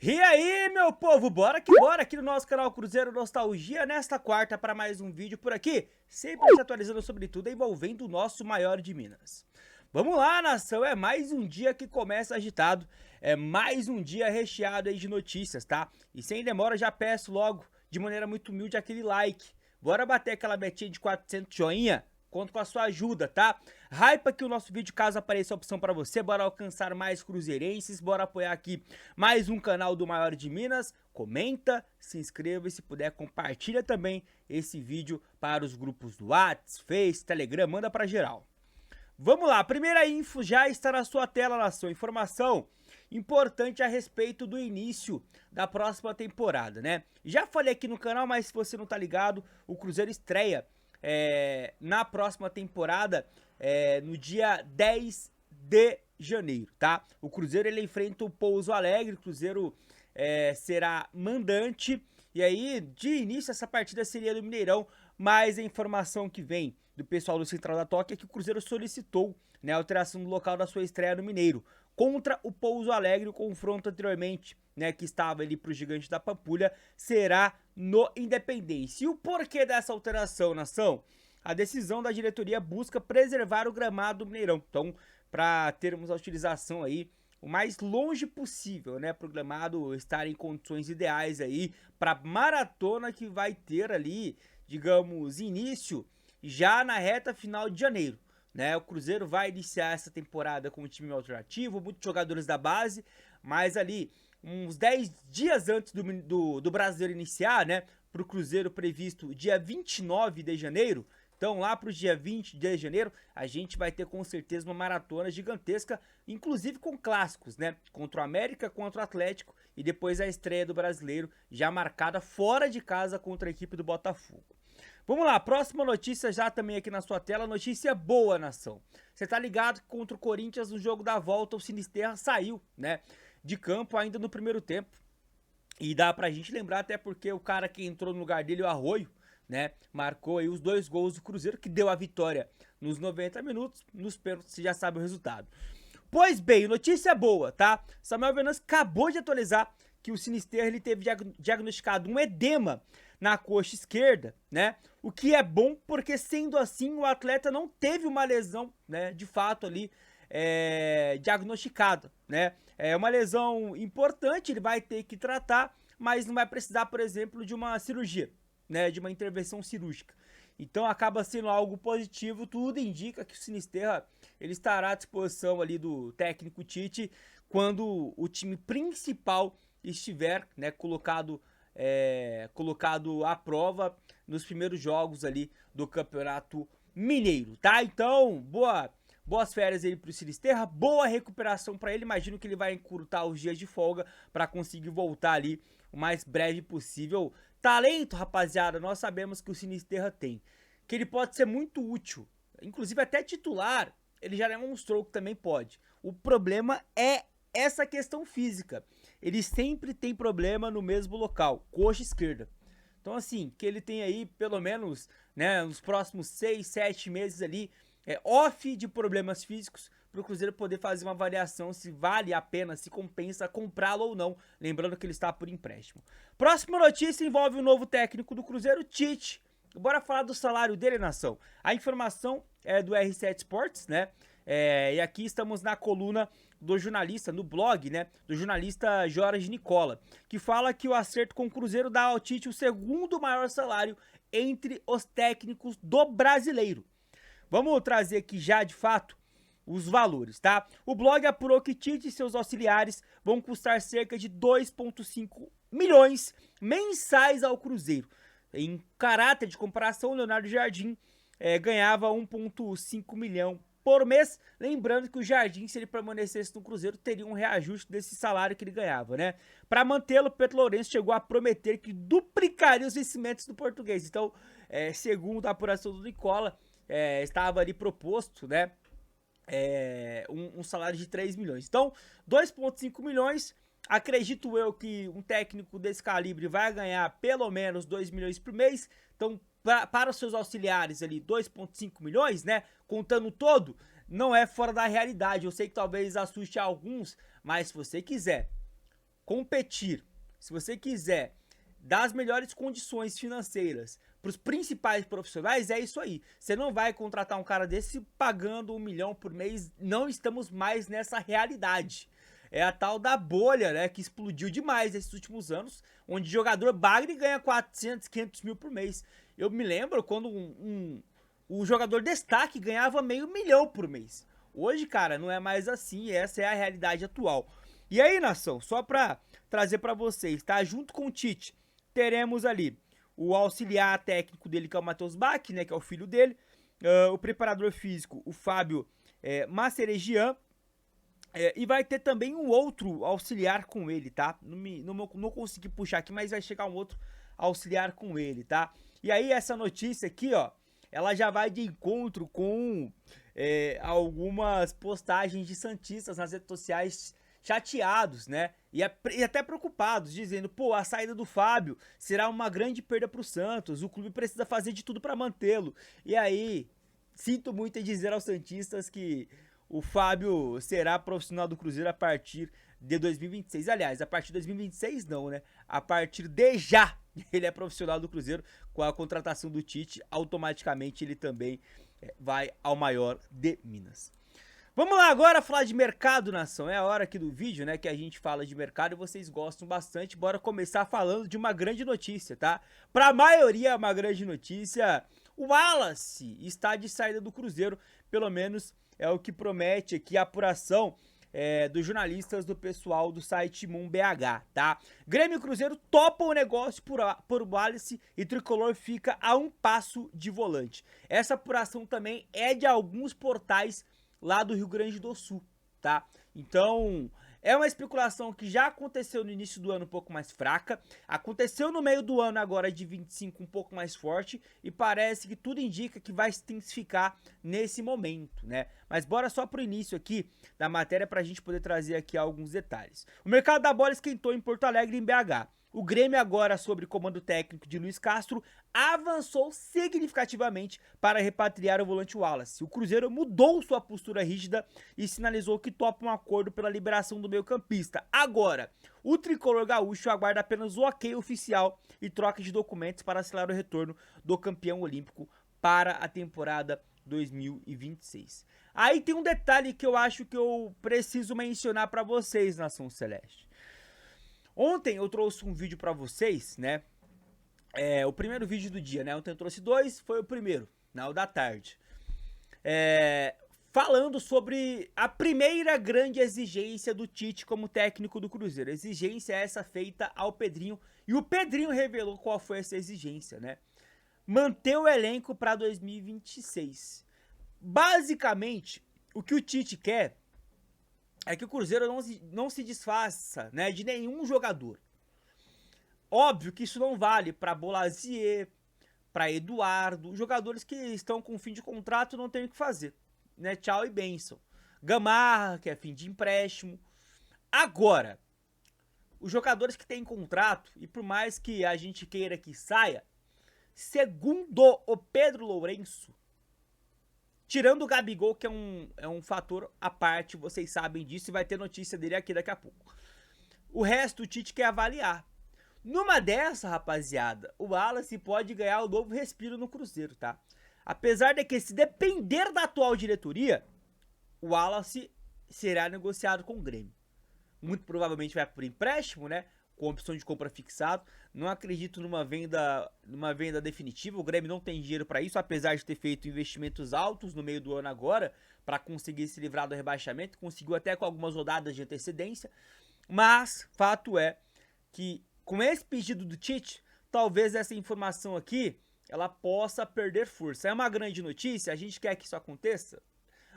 E aí, meu povo, bora que bora aqui no nosso canal Cruzeiro Nostalgia, nesta quarta para mais um vídeo por aqui, sempre te atualizando sobre tudo envolvendo o nosso maior de Minas. Vamos lá, nação, é mais um dia que começa agitado, é mais um dia recheado aí de notícias, tá? E sem demora já peço logo, de maneira muito humilde, aquele like. Bora bater aquela metinha de 400 joinha? Conto com a sua ajuda, tá? Hypa aqui o nosso vídeo caso apareça a opção pra você. Bora alcançar mais cruzeirenses. Bora apoiar aqui mais um canal do Maior de Minas. Comenta, se inscreva e se puder compartilha também esse vídeo para os grupos do WhatsApp, Face, Telegram. Manda pra geral. Vamos lá, a primeira info já está na sua tela, nação. Informação importante a respeito do início da próxima temporada, né? Já falei aqui no canal, mas se você não tá ligado, o Cruzeiro estreia na próxima temporada, no dia 10 de janeiro, tá? O Cruzeiro ele enfrenta o Pouso Alegre, o Cruzeiro será mandante, e aí de início essa partida seria do Mineirão, mas a informação que vem do pessoal do Central da Toca é que o Cruzeiro solicitou, né, a alteração do local da sua estreia no Mineiro, contra o Pouso Alegre. O confronto anteriormente, né, que estava ali pro Gigante da Pampulha, será no Independência. E o porquê dessa alteração, nação? A decisão da diretoria busca preservar o gramado do Mineirão. Então, para termos a utilização aí o mais longe possível, né, pro gramado estar em condições ideais aí para maratona que vai ter ali, digamos, início já na reta final de janeiro, né? O Cruzeiro vai iniciar essa temporada com um time alternativo, muitos jogadores da base, mas ali uns 10 dias antes do brasileiro iniciar, né, para o Cruzeiro previsto dia 29 de janeiro, então lá para o dia 20 de janeiro, a gente vai ter com certeza uma maratona gigantesca, inclusive com clássicos, né, contra o América, contra o Atlético e depois a estreia do brasileiro já marcada fora de casa contra a equipe do Botafogo. Vamos lá, próxima notícia já também aqui na sua tela, notícia boa, nação. Você tá ligado que contra o Corinthians no jogo da volta o Sinisterra saiu, né, de campo ainda no primeiro tempo. E dá pra gente lembrar até porque o cara que entrou no lugar dele, o Arroio, né, marcou aí os 2 gols do Cruzeiro, que deu a vitória nos 90 minutos, nos pênaltis você já sabe o resultado. Pois bem, notícia boa, tá? Samuel Venâncio acabou de atualizar que o Sinisterra ele teve diagnosticado um edema na coxa esquerda, né? O que é bom porque, sendo assim, o atleta não teve uma lesão, né, de fato ali diagnosticada, né? É uma lesão importante, ele vai ter que tratar, mas não vai precisar, por exemplo, de uma cirurgia, né, de uma intervenção cirúrgica. Então acaba sendo algo positivo, tudo indica que o Sinisterra ele estará à disposição ali do técnico Tite quando o time principal estiver, né, colocado à prova nos primeiros jogos ali do Campeonato Mineiro, tá? Então, boas férias aí pro Sinisterra, boa recuperação para ele. Imagino que ele vai encurtar os dias de folga para conseguir voltar ali o mais breve possível. Talento, rapaziada, nós sabemos que o Sinisterra tem, que ele pode ser muito útil, inclusive até titular, ele já demonstrou que também pode. O problema é essa questão física. Ele sempre tem problema no mesmo local, coxa esquerda. Então, assim, que ele tem aí pelo menos, né, nos próximos 6, 7 meses ali, off de problemas físicos, para o Cruzeiro poder fazer uma avaliação se vale a pena, se compensa comprá-lo ou não. Lembrando que ele está por empréstimo. Próxima notícia envolve o novo técnico do Cruzeiro, Tite. Bora falar do salário dele, nação. A informação é do R7 Sports, né? E aqui estamos na coluna do jornalista, no blog, né, do jornalista Jorge Nicola, que fala que o acerto com o Cruzeiro dá ao Tite o segundo maior salário entre os técnicos do brasileiro. Vamos trazer aqui já de fato os valores, tá? O blog apurou que Tite e seus auxiliares vão custar cerca de 2,5 milhões mensais ao Cruzeiro. Em caráter de comparação, Leonardo Jardim ganhava 1,5 milhão por mês, lembrando que o Jardim, se ele permanecesse no Cruzeiro, teria um reajuste desse salário que ele ganhava, né? Para mantê-lo, Pedro Lourenço chegou a prometer que duplicaria os vencimentos do português. Então, segundo a apuração do Nicola, estava ali proposto, né, um salário de 3 milhões. Então, 2,5 milhões, acredito eu que um técnico desse calibre vai ganhar pelo menos 2 milhões por mês. Então, para os seus auxiliares ali, 2,5 milhões, né, contando todo, não é fora da realidade. Eu sei que talvez assuste a alguns, mas se você quiser competir, se você quiser dar as melhores condições financeiras para os principais profissionais, é isso aí. Você não vai contratar um cara desse pagando 1 milhão por mês. Não estamos mais nessa realidade. É a tal da bolha, né, que explodiu demais nesses últimos anos, onde jogador bagre ganha 400, 500 mil por mês. Eu me lembro quando o jogador destaque ganhava meio milhão por mês. Hoje, cara, não é mais assim, essa é a realidade atual. E aí, nação, só pra trazer pra vocês, tá? Junto com o Tite, teremos ali o auxiliar técnico dele, que é o Matheus Bach, né, que é o filho dele, o preparador físico, o Fábio Masseregian, e vai ter também um outro auxiliar com ele, tá? Não consegui puxar aqui, mas vai chegar um outro auxiliar com ele, tá? E aí essa notícia aqui, ó, ela já vai de encontro com algumas postagens de santistas nas redes sociais chateados, né? E até preocupados, dizendo, pô, a saída do Fábio será uma grande perda pro Santos, o clube precisa fazer de tudo pra mantê-lo. E aí, sinto muito em dizer aos santistas que o Fábio será profissional do Cruzeiro a partir de 2026. Aliás, a partir de 2026 não, né? A partir de já ele é profissional do Cruzeiro. Com a contratação do Tite, automaticamente ele também vai ao maior de Minas. Vamos lá agora falar de mercado, nação. É a hora aqui do vídeo, né, que a gente fala de mercado e vocês gostam bastante. Bora começar falando de uma grande notícia, tá? Pra maioria é uma grande notícia. O Wallace está de saída do Cruzeiro, pelo menos é o que promete aqui a apuração dos jornalistas do pessoal do site MoonBH, tá? Grêmio e Cruzeiro topam o negócio por Wallace e Tricolor fica a um passo de volante. Essa apuração também é de alguns portais lá do Rio Grande do Sul, tá? Então, é uma especulação que já aconteceu no início do ano um pouco mais fraca, aconteceu no meio do ano agora de 25 um pouco mais forte e parece que tudo indica que vai se intensificar nesse momento, né? Mas bora só pro início aqui da matéria pra gente poder trazer aqui alguns detalhes. O mercado da bola esquentou em Porto Alegre e em BH. O Grêmio agora, sob comando técnico de Luiz Castro, avançou significativamente para repatriar o volante Wallace. O Cruzeiro mudou sua postura rígida e sinalizou que topa um acordo pela liberação do meio-campista. Agora, o tricolor gaúcho aguarda apenas o ok oficial e troca de documentos para acelerar o retorno do campeão olímpico para a temporada 2026. Aí tem um detalhe que eu acho que eu preciso mencionar para vocês, Nação Celeste. Ontem eu trouxe um vídeo pra vocês, né, o primeiro vídeo do dia, né, ontem eu trouxe 2, foi o primeiro, né, o da tarde, falando sobre a primeira grande exigência do Tite como técnico do Cruzeiro. Exigência essa feita ao Pedrinho, e o Pedrinho revelou qual foi essa exigência, né, manter o elenco pra 2026. Basicamente, o que o Tite quer é que o Cruzeiro não se desfaça, né, de nenhum jogador. Óbvio que isso não vale para Bolazier, para Eduardo, jogadores que estão com fim de contrato não tem o que fazer, né? Tchau e bênção. Gamarra, que é fim de empréstimo. Agora, os jogadores que têm contrato, e por mais que a gente queira que saia, segundo o Pedro Lourenço, tirando o Gabigol, que é um fator à parte, vocês sabem disso e vai ter notícia dele aqui daqui a pouco. O resto o Tite quer avaliar. Numa dessa, rapaziada, o Wallace pode ganhar um novo respiro no Cruzeiro, tá? Apesar de que, se depender da atual diretoria, o Wallace será negociado com o Grêmio. Muito provavelmente vai por empréstimo, né? Com opção de compra fixado. Não acredito numa venda definitiva. O Grêmio não tem dinheiro para isso, apesar de ter feito investimentos altos no meio do ano agora para conseguir se livrar do rebaixamento. Conseguiu até com algumas rodadas de antecedência. Mas fato é que com esse pedido do Tite, talvez essa informação aqui ela possa perder força. É uma grande notícia, a gente quer que isso aconteça,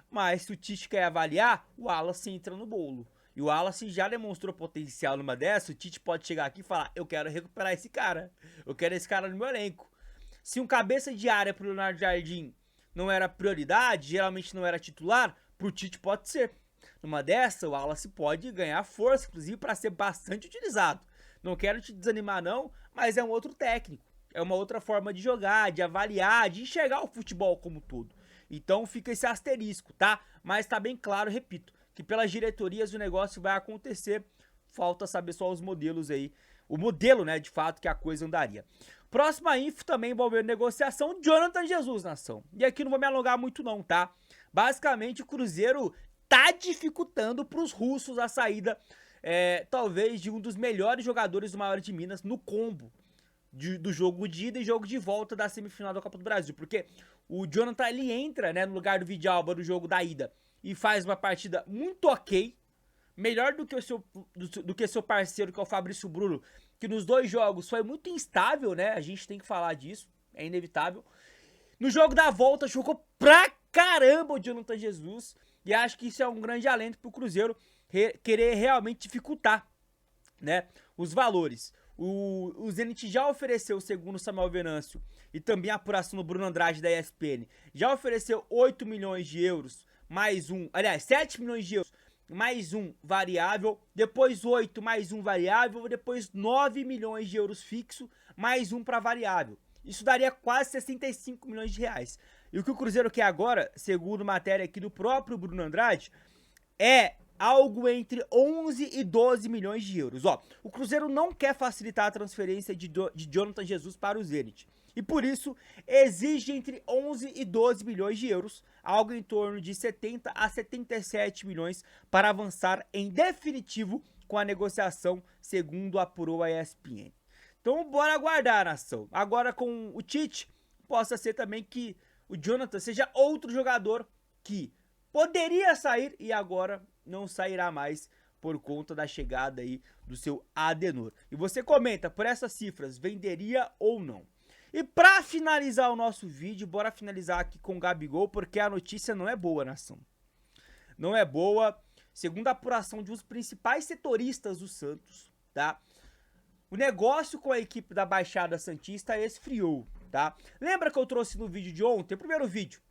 mas se o Tite quer avaliar, o Wallace entra no bolo. E o Wallace já demonstrou potencial numa dessa. O Tite pode chegar aqui e falar, eu quero recuperar esse cara, eu quero esse cara no meu elenco. Se um cabeça de área pro Leonardo Jardim não era prioridade, geralmente não era titular, pro Tite pode ser. Numa dessa, o Wallace pode ganhar força, inclusive para ser bastante utilizado. Não quero te desanimar não, mas é um outro técnico. É uma outra forma de jogar, de avaliar, de enxergar o futebol como todo. Então fica esse asterisco, tá? Mas tá bem claro, repito, que pelas diretorias o negócio vai acontecer. falta saber só os modelos aí, o modelo, né, de fato que a coisa andaria. Próxima info também envolvendo negociação, Jonathan Jesus, nação. E aqui não vou me alongar muito não, tá? Basicamente o Cruzeiro tá dificultando pros russos a saída, talvez, de um dos melhores jogadores do Maior de Minas no combo do jogo de ida e jogo de volta da semifinal da Copa do Brasil. Porque o Jonathan, ele entra, né, no lugar do Vidalba no jogo da ida e faz uma partida muito ok, melhor do que seu parceiro, que é o Fabrício Bruno, que nos 2 jogos foi muito instável, né? A gente tem que falar disso, é inevitável. No jogo da volta, jogou pra caramba o Jonathan Jesus, e acho que isso é um grande alento pro Cruzeiro querer realmente dificultar, né, os valores. O Zenit já ofereceu, segundo o Samuel Venâncio, e também a apuração do Bruno Andrade da ESPN, já ofereceu 8 milhões de euros, mais 7 milhões de euros, mais um variável, depois 8 mais um variável, depois 9 milhões de euros fixo, mais um para variável. Isso daria quase 65 milhões de reais. E o que o Cruzeiro quer agora, segundo matéria aqui do próprio Bruno Andrade, é algo entre 11 e 12 milhões de euros. Ó, o Cruzeiro não quer facilitar a transferência de Jonathan Jesus para o Zenit. E por isso, exige entre 11 e 12 milhões de euros, algo em torno de 70 a 77 milhões, para avançar em definitivo com a negociação, segundo apurou a ESPN. Então, bora aguardar, nação. Agora, com o Tite, possa ser também que o Jonathan seja outro jogador que poderia sair e agora não sairá mais por conta da chegada aí do seu Adenor. E você comenta, por essas cifras, venderia ou não? E pra finalizar o nosso vídeo, bora finalizar aqui com o Gabigol, porque a notícia não é boa, nação. Não é boa. Segundo a apuração de um dos principais setoristas do Santos, tá? O negócio com a equipe da Baixada Santista esfriou, tá? Lembra que eu trouxe no vídeo de ontem, o primeiro vídeo,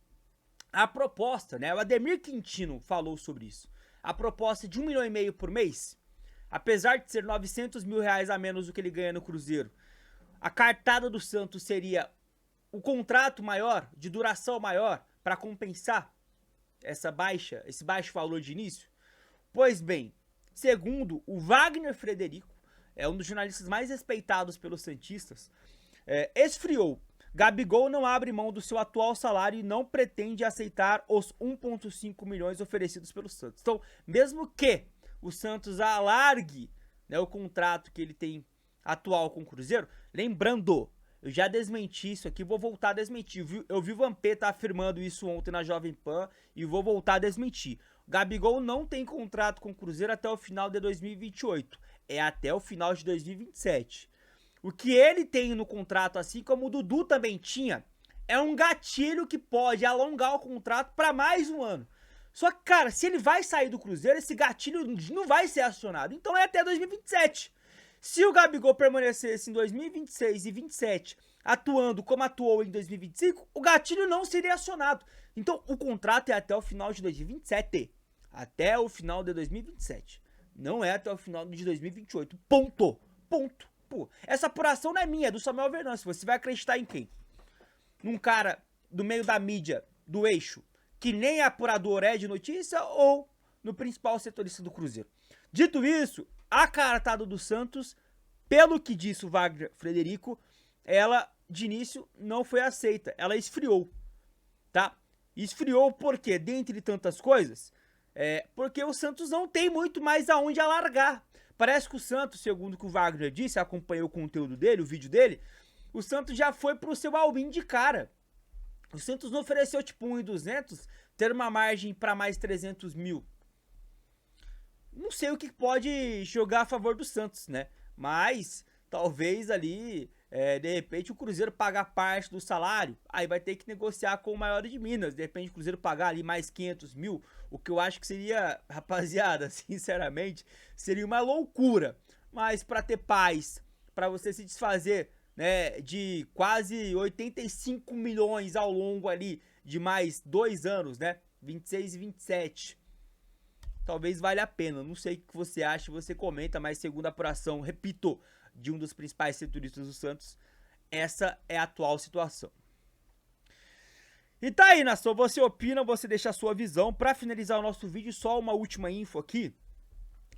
a proposta, né? O Ademir Quintino falou sobre isso. A proposta de 1,5 milhão por mês, apesar de ser 900 mil reais a menos do que ele ganha no Cruzeiro, a cartada do Santos seria o contrato maior, de duração maior, para compensar esse baixo valor de início? Pois bem, segundo o Wagner Frederico, é um dos jornalistas mais respeitados pelos santistas, esfriou. Gabigol não abre mão do seu atual salário e não pretende aceitar os 1,5 milhões oferecidos pelo Santos. Então, mesmo que o Santos alargue, né, o contrato que ele tem atual com o Cruzeiro, lembrando, eu já desmenti isso aqui, vou voltar a desmentir. Eu vi o Vampeta afirmando isso ontem na Jovem Pan e vou voltar a desmentir. O Gabigol não tem contrato com o Cruzeiro até o final de 2028, é até o final de 2027. O que ele tem no contrato, assim como o Dudu também tinha, é um gatilho que pode alongar o contrato para mais um ano. Só que, cara, se ele vai sair do Cruzeiro, esse gatilho não vai ser acionado. Então é até 2027. Se o Gabigol permanecesse em 2026 e 2027 atuando como atuou em 2025, o gatilho não seria acionado. Então o contrato é até o final de 2027. Até o final de 2027. Não é até o final de 2028. Ponto. Ponto. Pô, essa apuração não é minha, é do Samuel Venâncio. Você vai acreditar em quem? Num cara do meio da mídia, do eixo, que nem apurador é de notícia, ou no principal setorista do Cruzeiro? Dito isso, a cartada do Santos, pelo que disse o Wagner Frederico, ela de início não foi aceita, ela esfriou, tá? Esfriou porque, dentre tantas coisas, porque o Santos não tem muito mais aonde alargar. Parece que o Santos, segundo o que o Wagner disse, acompanhou o conteúdo dele, o vídeo dele, o Santos já foi pro seu all-in de cara. O Santos não ofereceu tipo 1.200, ter uma margem para mais 300 mil. Não sei o que pode jogar a favor do Santos, né? Mas talvez ali, de repente, o Cruzeiro pagar parte do salário, aí vai ter que negociar com o Maior de Minas. De repente, o Cruzeiro pagar ali mais 500 mil, o que eu acho que seria, rapaziada, sinceramente, seria uma loucura. Mas para ter paz, para você se desfazer, né, de quase 85 milhões ao longo ali de mais 2 anos, né, 26 e 27, talvez valha a pena. Não sei o que você acha, você comenta, mas segundo a apuração, repito, de um dos principais setoristas do Santos, essa é a atual situação. E tá aí, nação, você opina, você deixa a sua visão. Pra finalizar o nosso vídeo, só uma última info aqui,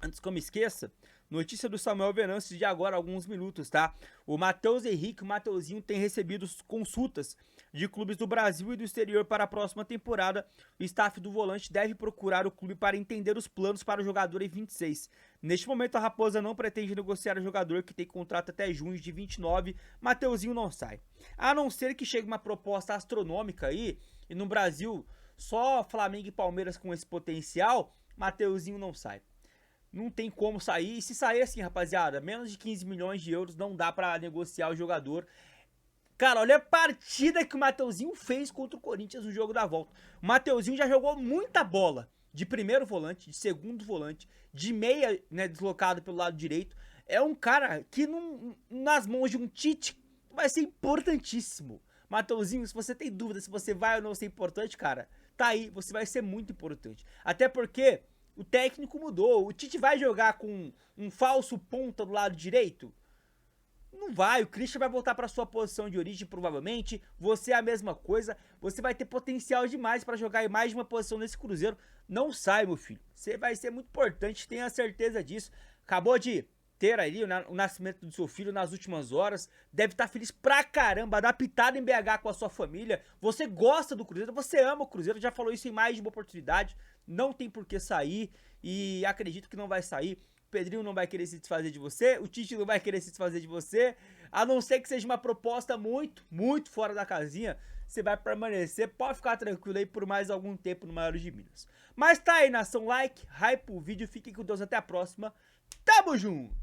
antes que eu me esqueça. Notícia do Samuel Venâncio de agora, alguns minutos, tá? O Matheus Henrique, o Mateuzinho, tem recebido consultas de clubes do Brasil e do exterior para a próxima temporada. O staff do volante deve procurar o clube para entender os planos para o jogador em 26. Neste momento, a Raposa não pretende negociar o jogador, que tem contrato até junho de 29. Mateuzinho não sai. A não ser que chegue uma proposta astronômica aí, e no Brasil só Flamengo e Palmeiras com esse potencial, Mateuzinho não sai. Não tem como sair. E se sair assim, rapaziada, menos de 15 milhões de euros não dá pra negociar o jogador. Cara, olha a partida que o Mateuzinho fez contra o Corinthians no jogo da volta. O Mateuzinho já jogou muita bola de primeiro volante, de segundo volante, de meia, né, deslocado pelo lado direito. É um cara que nas mãos de um Tite vai ser importantíssimo. Mateuzinho, se você tem dúvida se você vai ou não ser importante, cara, tá aí, você vai ser muito importante. Até porque o técnico mudou. O Tite vai jogar com um falso ponta do lado direito? Não vai. O Christian vai voltar para sua posição de origem, provavelmente. Você é a mesma coisa. Você vai ter potencial demais para jogar em mais de uma posição nesse Cruzeiro. Não sai, meu filho. Você vai ser muito importante, tenha certeza disso. Acabou de ter ali o nascimento do seu filho nas últimas horas. Deve estar feliz pra caramba, adaptado em BH com a sua família. Você gosta do Cruzeiro, você ama o Cruzeiro. Já falou isso em mais de uma oportunidade. Não tem por que sair e acredito que não vai sair. O Pedrinho não vai querer se desfazer de você, o Tite não vai querer se desfazer de você, a não ser que seja uma proposta muito, muito fora da casinha. Você vai permanecer, pode ficar tranquilo aí por mais algum tempo no Maior de Minas. Mas tá aí, nação, like, hype o vídeo, fiquem com Deus, até a próxima, tamo junto!